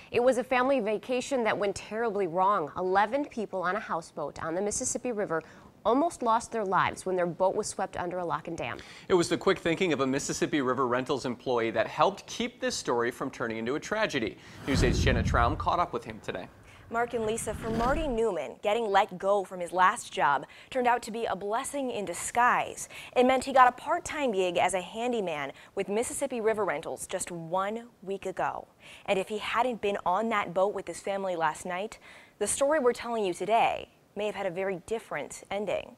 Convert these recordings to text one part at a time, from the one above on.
It was a family vacation that went terribly wrong. 11 people on a houseboat on the Mississippi River almost lost their lives when their boat was swept under a lock and dam. It was the quick thinking of a Mississippi River Rentals employee that helped keep this story from turning into a tragedy. News 8's Jenna Traum caught up with him today. Mark and Lisa, for Marty Newman, getting let go from his last job turned out to be a blessing in disguise. It meant he got a part-time gig as a handyman with Mississippi River Rentals just 1 week ago. And if he hadn't been on that boat with his family last night, the story we're telling you today may have had a very different ending.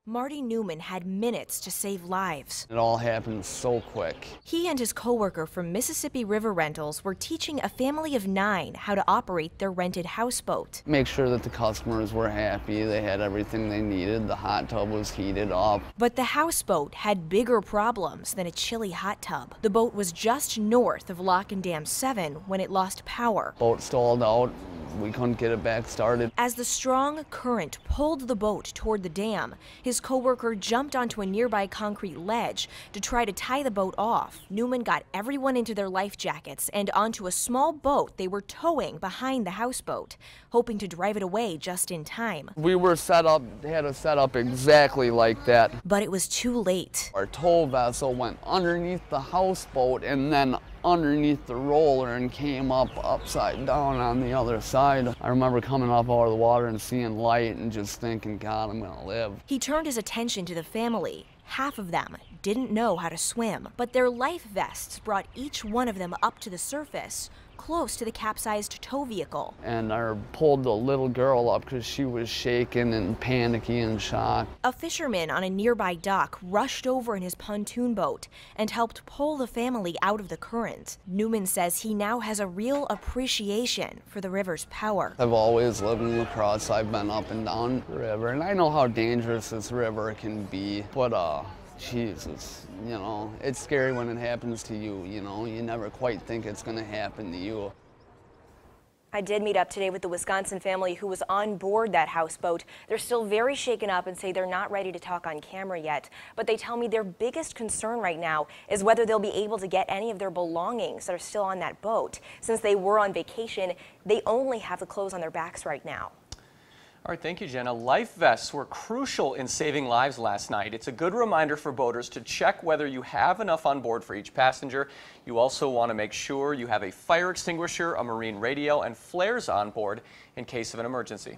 Marty Newman had minutes to save lives. It all happened so quick. He and his coworker from Mississippi River Rentals were teaching a family of 9 how to operate their rented houseboat. Make sure that the customers were happy, they had everything they needed, the hot tub was heated up. But the houseboat had bigger problems than a chilly hot tub. The boat was just north of Lock and Dam 7 when it lost power. Boat stalled out, we couldn't get it back started. As the strong current pulled the boat toward the dam, his coworker jumped onto a nearby concrete ledge to try to tie the boat off. Newman got everyone into their life jackets and onto a small boat they were towing behind the houseboat, hoping to drive it away just in time. We were set up, had it set up exactly like that. But it was too late. Our tow vessel went underneath the houseboat and then underneath the roller and came up upside down on the other side. I remember coming up out of the water and seeing light and just thinking, God, I'm gonna live. He turned his attention to the family. Half of them didn't know how to swim, but their life vests brought each one of them up to the surface, close to the capsized tow vehicle. And I pulled the little girl up because she was shaking and panicky and shocked. A fisherman on a nearby dock rushed over in his pontoon boat and helped pull the family out of the current. Newman says he now has a real appreciation for the river's power. I've always lived in La Crosse. I've been up and down the river, and I know how dangerous this river can be, but Jesus, you know, it's scary when it happens to you, you know, you never quite think it's gonna happen to you. I did meet up today with the Wisconsin family who was on board that houseboat. They're still very shaken up and say they're not ready to talk on camera yet, but they tell me their biggest concern right now is whether they'll be able to get any of their belongings that are still on that boat. Since they were on vacation, they only have the clothes on their backs right now. All right, thank you, Jenna. Life vests were crucial in saving lives last night. It's a good reminder for boaters to check whether you have enough on board for each passenger. You also want to make sure you have a fire extinguisher, a marine radio, and flares on board in case of an emergency.